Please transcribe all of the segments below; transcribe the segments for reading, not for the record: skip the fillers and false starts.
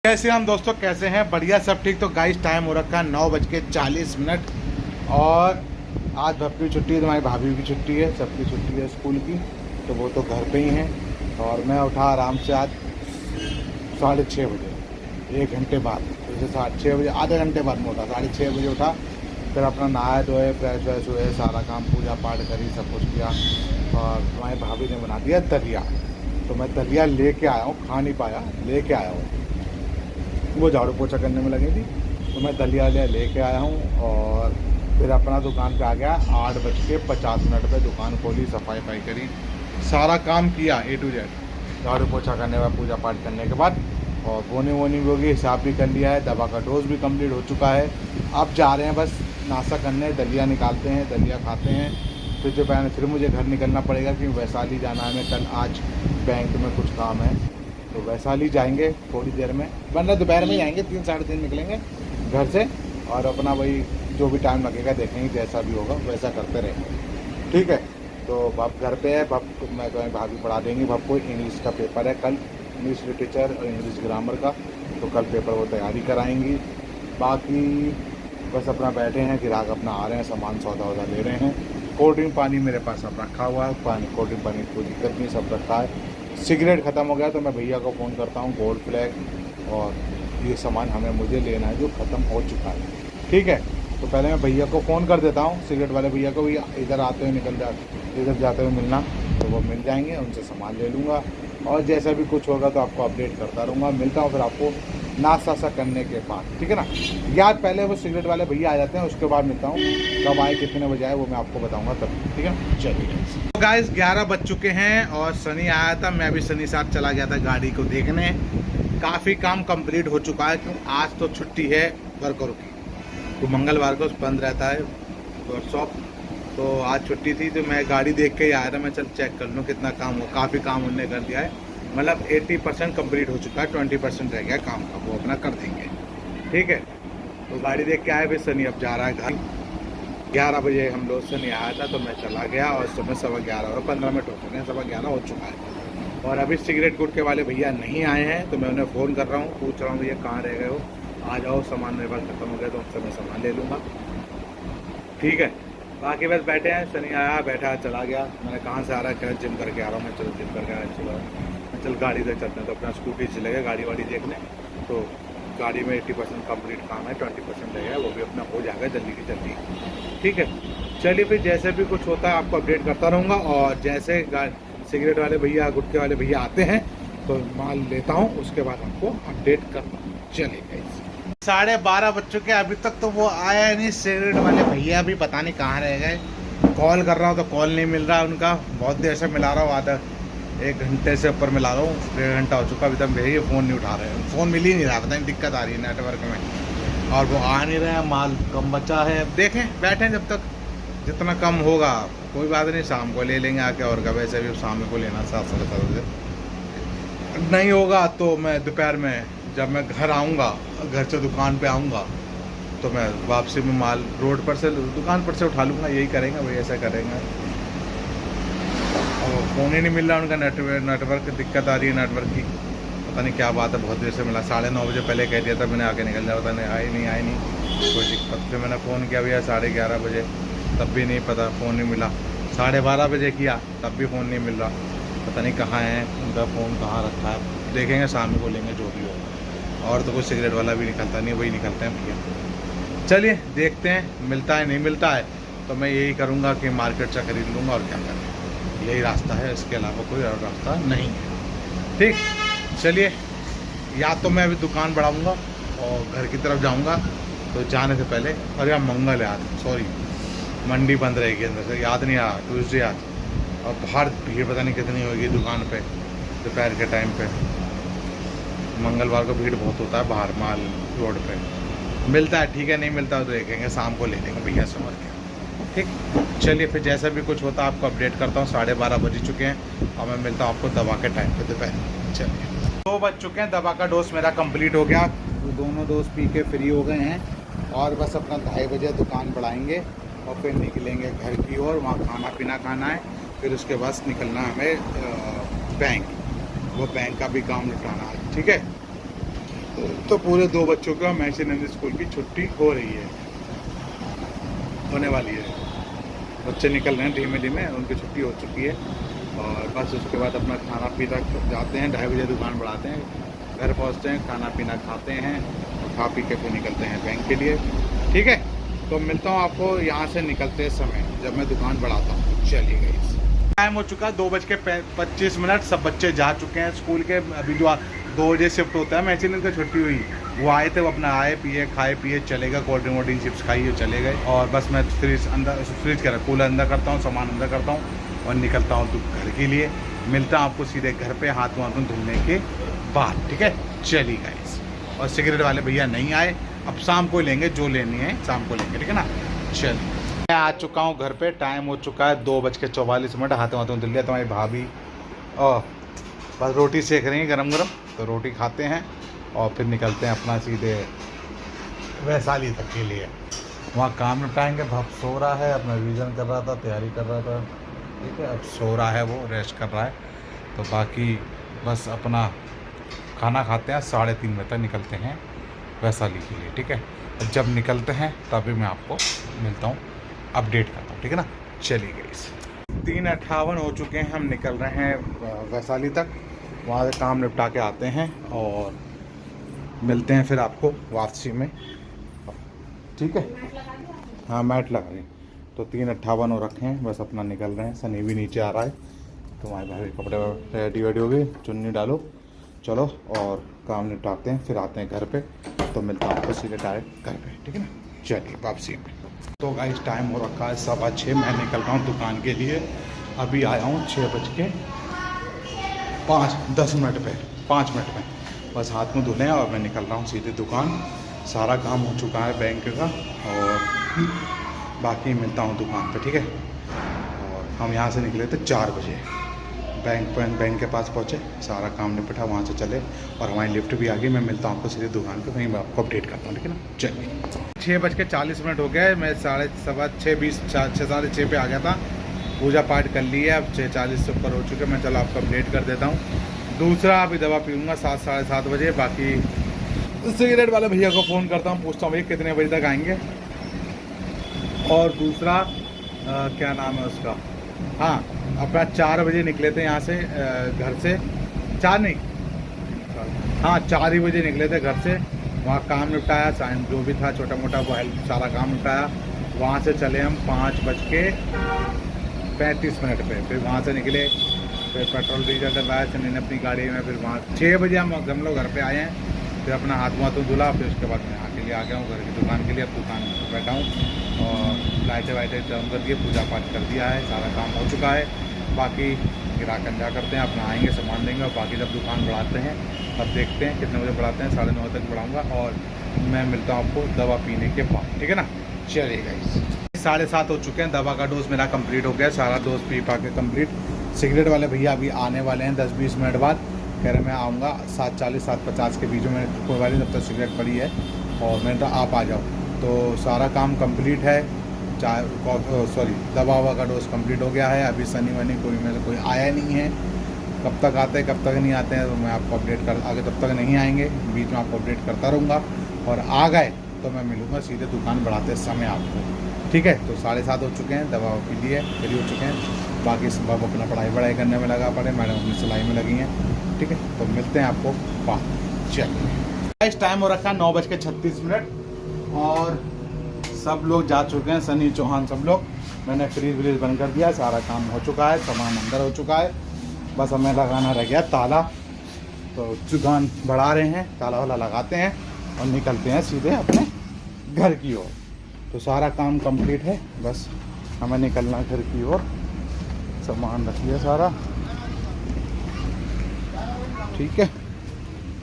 कैसे हम दोस्तों, कैसे हैं? बढ़िया, सब ठीक। तो गाइस टाइम हो रखा है 9:40 और आज भप्पी की छुट्टी है, तुम्हारी भाभी की छुट्टी है, सबकी छुट्टी है स्कूल की, तो वो तो घर पे ही हैं। और मैं उठा आराम से आज 6:30 बजे, 1 घंटे बाद, जैसे 6:30 बजे, आधे घंटे बाद में उठा, 6:30 बजे उठा। फिर अपना नहाए धोए, फ्रेश व्रेश हुए, सारा काम पूजा पाठ करी, सब कुछ किया। और तुम्हारी भाभी ने बना दिया दलिया, तो मैं दलिया लेके आया हूँ, खा नहीं पाया, लेके आया हूँ। वो झाड़ू पोछा करने में लगी थी, तो मैं दलिया लेके आया हूँ। और फिर अपना दुकान पे आ गया। 8:50 पे दुकान खोली, सफाई वफाई करी, सारा काम किया A to Z, झाड़ू पोछा करने के बाद, पूजा पाठ करने के बाद, और बोनी वोनी भी होगी, हिसाब भी कर लिया है, दवा का डोज भी कंप्लीट हो चुका है। अब जा रहे हैं बस नाश्ता करने, दलिया निकालते हैं, दलिया खाते हैं। फिर दोपहर फिर मुझे घर निकलना पड़ेगा क्योंकि वैशाली जाना है। मैं कल आज बैंक में कुछ काम है, तो वैशाली जाएंगे थोड़ी देर में, वरना दोपहर में जाएंगे, 3 साढ़े 3 निकलेंगे घर से। और अपना वही जो भी टाइम लगेगा देखेंगे, जैसा भी होगा वैसा करते रहेंगे, ठीक है। तो बाप घर पे है, बाप मैं तो भाभी पढ़ा देंगी। बाप को इंग्लिश का पेपर है कल, इंग्लिश लिटरेचर और इंग्लिश ग्रामर का, तो कल पेपर वो तैयारी कराएंगी। बाकी बस अपना बैठे हैं, ग्राहक अपना आ रहे हैं, सामान सौदा वौदा ले रहे हैं। कोल्ड ड्रिंक पानी मेरे पास सब रखा हुआ है, पानी कोल्ड ड्रिंक पानी कोई दिक्कत नहीं, सब रखा है। सिगरेट ख़त्म हो गया तो मैं भैया को फ़ोन करता हूँ, गोल्ड फ्लैग और ये सामान मुझे लेना है जो ख़त्म हो चुका है, ठीक है। तो पहले मैं भैया को फ़ोन कर देता हूँ, सिगरेट वाले भैया को भी, इधर आते हुए इधर जाते हुए मिलना, तो वो मिल जाएंगे, उनसे सामान ले लूँगा। और जैसा भी कुछ होगा तो आपको अपडेट करता रहूँगा। मिलता हूँ फिर आपको नाश्ता सा करने के बाद, ठीक है ना। यार पहले वो सिगरेट वाले भैया आ जाते हैं, उसके बाद मिलता हूँ। कब आए, कितने बजे आए, वो मैं आपको बताऊँगा तब, ठीक है ना। चलिए तो गाइस 11 बज चुके हैं और सनी आया था, मैं भी सनी साथ चला गया था गाड़ी को देखने। काफ़ी काम कंप्लीट हो चुका है क्यों आज तो छुट्टी है वर्करों की, तो मंगलवार को बंद रहता है वर्कशॉप। तो आज छुट्टी थी तो मैं गाड़ी देख के ही आया था, मैं चल चेक कर लूँ कितना काम हो। काफ़ी काम उन्होंने कर दिया है, मतलब 80% कंप्लीट हो चुका है, 20% रह गया काम का, वो अपना कर देंगे, ठीक है। तो गाड़ी देख के आए, फिर सनी अब जा रहा है घर। 11 बजे हम लोग सनी आया था तो मैं चला गया, और समय 11:15 और 15 मिनट हो चुके हैं, 11:15 हो चुका है। और अभी सिगरेट गुटके वाले भैया नहीं आए हैं, तो मैं उन्हें फ़ोन कर रहा हूँ, पूछ रहा हूँ भैया कहाँ रह गए हो, आ जाओ, सामान मेरे पास खत्म हो गया तो उनसे मैं सामान ले लूँगा, ठीक है। बाकी बस बैठे हैं, सनी आया, बैठा, चला गया। मैंने कहाँ से आ रहा है, क्या जिम करके आ रहा हूँ मैं, चलो जिम करके आया, चलो चल गाड़ी से चलते हैं। तो अपना स्कूटी चले गए गाड़ी वाड़ी देखने, तो गाड़ी में 80% कंप्लीट काम है, 20% रह गया, वो भी अपना हो जाएगा जल्दी की जल्दी, ठीक है। चलिए फिर जैसे भी कुछ होता है आपको अपडेट करता रहूँगा। और जैसे सिगरेट वाले भैया, गुटखे वाले भैया आते हैं तो माल लेता हूँ, उसके बाद आपको अपडेट करता हूँ। चलिए 12:30 बज चुके, अभी तक तो वो आया नहीं सिगरेट वाले भैया, भी पता नहीं कहाँ रह गए। कॉल कर रहा हूँ तो कॉल नहीं मिल रहा उनका, बहुत देर से मिला रहा हूँ, आधा 1 घंटे से ऊपर मिला रहा हूँ, 1.5 घंटा हो चुका, अभी तक भैया फ़ोन नहीं उठा रहे हैं, फ़ोन मिल ही नहीं रहा, पता नहीं दिक्कत आ रही है नेटवर्क में, और वो आ नहीं रहे हैं, माल कम बचा है। अब देखें, बैठें जब तक, जितना कम होगा कोई बात नहीं, शाम को ले लेंगे आके, और का वैसे भी शाम को लेना 7-7:30 बजे, नहीं होगा तो मैं दोपहर में जब मैं घर आऊँगा, घर से दुकान पे आऊँगा, तो मैं वापसी में माल रोड पर से, दुकान पर से उठा लूँगा, यही करेंगे भाई, ऐसा करेंगे। और फ़ोन ही नहीं मिल रहा उनका, नेटवर्क की दिक्कत आ रही है, नेटवर्क की पता नहीं क्या बात है, बहुत देर से मिला। 9:30 बजे पहले कह दिया था मैंने, आके निकल जाता, पता नहीं आए नहीं, कोई दिक्कत। फिर मैंने फ़ोन किया भैया 11:30 बजे, तब भी नहीं पता, फ़ोन नहीं मिला। 12:30 बजे किया, तब भी फ़ोन नहीं मिल रहा, पता नहीं कहाँ है उनका फ़ोन, कहाँ रखा है, देखेंगे शाम को लेंगे जो भी होगा। और तो कोई सिगरेट वाला भी निकलता नहीं, वही निकलते हैं भैया। चलिए देखते हैं, मिलता है नहीं मिलता है तो मैं यही करूँगा कि मार्केट से खरीद लूँगा, और क्या करें, यही रास्ता है, इसके अलावा कोई और रास्ता नहीं है, ठीक। चलिए, या तो मैं अभी दुकान बढ़ाऊँगा और घर की तरफ जाऊँगा, तो जाने से पहले, और यार मंगल यार, सॉरी, मंडी बंद रहेगी अंदर से, याद नहीं आया, ट्यूसडे आज, और बाहर भीड़ पता नहीं कितनी होगी दुकान पे दोपहर के टाइम पे, मंगलवार को भीड़ बहुत होता है बाहर, माल रोड पे मिलता है, ठीक है, नहीं मिलता तो देखेंगे, शाम को ले लेंगे भैया समझ के, ठीक। चलिए फिर जैसा भी कुछ होता है आपको अपडेट करता हूँ। 12:30 बज चुके हैं और मैं मिलता हूँ आपको दवा के टाइम पे दोपहर। चलिए 2 बज चुके हैं, दवा का डोज मेरा कंप्लीट हो गया, तो दोनों डोज पी के फ्री हो गए हैं, और बस अपना 2:30 बजे दुकान बढ़ाएंगे और फिर निकलेंगे घर की ओर, वहाँ खाना पीना खाना है, फिर उसके बाद निकलना हमें बैंक, वो बैंक का भी काम निपटाना है, ठीक है। तो पूरे 2 बच्चों का मैशन इंग्लिश स्कूल की छुट्टी हो रही है, होने वाली है। बच्चे निकल रहे हैं धीमे धीमे, उनकी छुट्टी हो चुकी है। और बस उसके बाद अपना खाना पीना जाते हैं, 2:30 बजे दुकान बढ़ाते हैं, घर पहुंचते हैं, खाना पीना खाते हैं और खा पी के फिर निकलते हैं बैंक के लिए। ठीक है, तो मिलता हूँ आपको यहाँ से निकलते समय जब मैं दुकान बढ़ाता हूँ। चलिए गाइस, टाइम हो चुका 2:25। सब बच्चे जा चुके हैं स्कूल के। अभी जो 2 बजे शिफ्ट होता है मैचेनल का, छुट्टी हुई, वो आए थे, वो अपना आए पिए खाए पिए चले गए, कोल्ड ड्रिंक वोल्ड ड्रिंक चिप्स खाइए चले गए। और बस मैं फ्रिज कर कूलर अंदर करता हूँ, सामान अंदर करता हूँ और निकलता हूँ घर के लिए। मिलता हूँ आपको सीधे घर पे हाथ धुलने के बाद। ठीक है, चलिए गाइस। और सिगरेट वाले भैया नहीं आए, अब शाम को लेंगे, जो लेनी है शाम को लेंगे। ठीक है ना, चलिए। मैं आ चुका हूँ घर पे, टाइम हो चुका है 2:44। हाथों धुल लिया। तुम्हारी भाभी और बस रोटी सेक रही है गरम गरम, तो रोटी खाते हैं और फिर निकलते हैं अपना सीधे वैशाली तक के लिए। वहाँ काम निपटाएंगे। भप सो रहा है, अपना रिवीजन कर रहा था, तैयारी कर रहा था। ठीक है, अब सो रहा है, वो रेस्ट कर रहा है। तो बाकी बस अपना खाना खाते हैं, 3:30 बजे तक निकलते हैं वैशाली के लिए। ठीक है, जब निकलते हैं तभी मैं आपको मिलता हूँ, अपडेट करता हूँ। ठीक है ना, चलिए गाइस। 3:58 हो चुके हैं, हम निकल रहे हैं वैशाली तक। वहाँ से काम निपटा के आते हैं और मिलते हैं फिर आपको वापसी में। ठीक है, हाँ मैट लगा रही। तो 3:58 हो रखे हैं, बस अपना निकल रहे हैं। सनी भी नीचे आ रहा है, तो हमारे भाई कपड़े रेडी वेडी हो गए, चुन्नी डालो, चलो और काम निपटाते हैं, फिर आते हैं घर पे। तो मिलता हूँ आपको सीधे डायरेक्ट घर पे। ठीक है ना, चलिए वापसी में। तो गाइस टाइम हो रखा है 6:15। मैं निकल रहा हूँ दुकान के लिए। अभी आया हूँ 6:10 पे, 5 मिनट में बस हाथ मुँह धुले और मैं निकल रहा हूँ सीधे दुकान। सारा काम हो चुका है बैंक का और बाकी मिलता हूँ दुकान पे। ठीक है, और हम यहाँ से निकले थे 4 बजे, बैंक के पास पहुँचे, सारा काम निपटा, वहाँ से चले और हमारी लिफ्ट भी आ गई। मैं मिलता हूँ आपको सीधे दुकान पे, वहीं मैं आपको अपडेट करता हूँ। ठीक है ना, चलिए। 6:40 हो गए। मैं 6:30 पे आ गया था, पूजा पाठ कर लिया। अब 6:40 से ऊपर हो चुके, मैं चलो आपको अपडेट कर देता हूँ। दूसरा अभी दवा पीऊँगा 7 साढ़े 7 बजे। बाकी सिगरेट वाले भैया को फ़ोन करता हूँ, पूछता हूँ भैया कितने बजे तक आएंगे। और दूसरा क्या नाम है उसका, हाँ अपना 4 बजे निकले थे यहाँ से घर से, 4 नहीं, हाँ 4 ही बजे निकले थे घर से। वहाँ काम निपटाया, साइन जो भी था छोटा मोटा वो हेल्प, सारा काम निपटाया। वहाँ से चले हम 5:35 पे, फिर वहाँ से निकले, फिर पेट्रोल डीजल डलवाया चंदी ने अपनी गाड़ी में। फिर वहाँ 6 बजे हम लोग घर पे आए हैं। फिर अपना हाथ धुला, फिर उसके बाद मैं यहाँ के लिए आ गया हूँ, घर की दुकान के लिए। अब दुकान पर बैठा हूँ और लाइटें वाइटें चालू कर दिए, पूजा पाठ कर दिया है, सारा काम हो चुका है। बाकी ग्राहक अंजा करते हैं, अपना आएंगे सामान देंगे और बाकी जब दुकान बढ़ाते हैं तब देखते हैं कितने बजे बढ़ाते हैं। 9:30 तक बढ़ाऊँगा और मैं मिलता हूँ आपको दवा पीने के बाद। ठीक है ना, चलिए गाइस। 7:30 हो चुके हैं, दवा का डोज मेरा कंप्लीट हो गया, सारा डोज पी पा के कम्प्लीट। सिगरेट वाले भैया अभी आने वाले हैं 10-20 मिनट बाद, कह रहे मैं आऊँगा 7:40 7:50 के बीच में। कोई वाली तब तक सिगरेट पड़ी है और मैंने तो आप आ जाओ। तो सारा काम कंप्लीट है, दवा का डोज कंप्लीट हो गया है। अभी सनी वनी कोई आया नहीं है, कब तक आते हैं कब तक नहीं आते हैं तो मैं आपको अपडेट कर, आगे तब तक नहीं आएंगे, बीच में आपको अपडेट करता रहूँगा। और आ गए तो मैं मिलूँगा सीधे दुकान बढ़ाते समय आपको। ठीक है, तो 7:30 हो चुके हैं, दवा पी ली है, फ्री हो चुके हैं। बाकी सब अपना पढ़ाई करने में लगा पड़े, मैडम अपनी सिलाई में लगी हैं। ठीक है, तो मिलते हैं आपको बाद। चलिए, इस टाइम हो रखा है 9:36 और सब लोग जा चुके हैं, सनी चौहान सब लोग। मैंने फ्रीज बंद कर दिया, सारा काम हो चुका है, सामान अंदर हो चुका है, बस हमें लगाना रह गया ताला। तो दुकान बढ़ा रहे हैं, ताला वाला लगाते हैं और निकलते हैं सीधे अपने घर की ओर। तो सारा काम कंप्लीट है, बस हमें निकलना घर की ओर। सामान रख लिया सारा, ठीक है।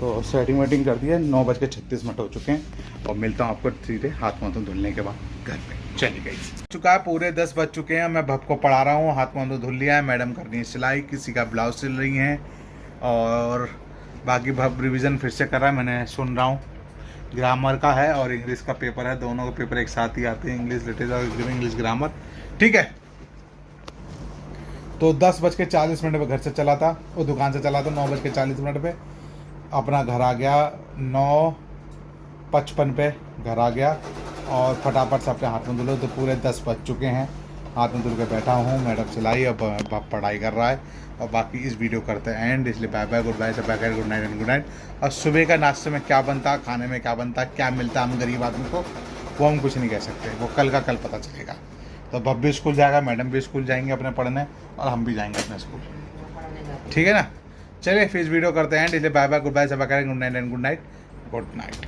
तो सेटिंग वेटिंग कर दिया। 9:36 हो चुके हैं और मिलता हूँ आपको सीधे हाथ धुलने के बाद घर पे। चलिए गाइस, चुका है पूरे 10 बज चुके हैं। मैं भप को पढ़ा रहा हूँ, हाथ धुल लिया है, मैडम कर रही है सिलाई, किसी का ब्लाउज सिल रही हैं और बाकी भप रिवीजन फिर से कर रहा है। मैंने सुन रहा हूँ, ग्रामर का है और इंग्लिश का पेपर है, दोनों के पेपर एक साथ ही आते हैं, इंग्लिश लिटरेचर और इंग्लिश ग्रामर। ठीक है, तो 10:40 पे घर से चला था, वो दुकान से चला था 9:40 पे। अपना घर आ गया 9:55 पे घर आ गया और फटाफट से अपने हाथ में धुलो। तो पूरे 10 बज चुके हैं, हाथ में धुल के बैठा हूँ। मैडम सिलाई अब पढ़ाई कर रहा है और बाकी इस वीडियो करते हैं एंड। इसलिए बाय बाय, गुड बाय, सब bye, good night and good night. और सुबह का नाश्ते में क्या बनता, खाने में क्या बनता, क्या मिलता हम गरीब आदमी को, वो हम कुछ नहीं कह सकते, वो कल का कल पता चलेगा। तो भब भी स्कूल जाएगा, मैडम भी स्कूल जाएंगे अपने पढ़ने और हम भी जाएंगे अपने स्कूल, ठीक है ना। चलिए फिर इस वीडियो करते हैं एंड। इसलिए बाय बाय, गुड बाय, सब bye, good night and good night, good night.